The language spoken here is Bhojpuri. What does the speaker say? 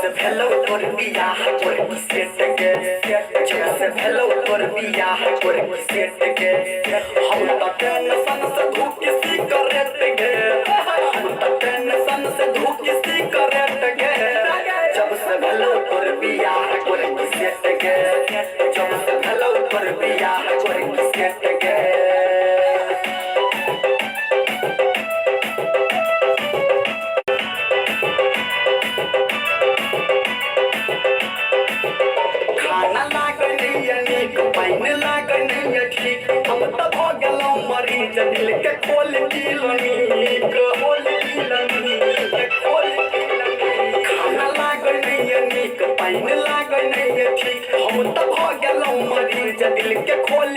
से भेलो तोर बियाह तोर सेट के जब से भेलो तोर बियाह तोर सेट के हम त टेंशन से धुकी सिगरेट के हम त टेंशन से धुकी सिगरेट के जब से भेलो तोर बियाह तोर सेट के जब से भेलो तोर बियाह तोर सेट के खाना लागनिया नीक पाइन लागनिया ठीक हम त भ गेलौ मरीज दिल के खोल दिलनी खाना लागनिया नीक पाइन लागनिया ठीक हम त भ गेलौ मरीज दिल के खोल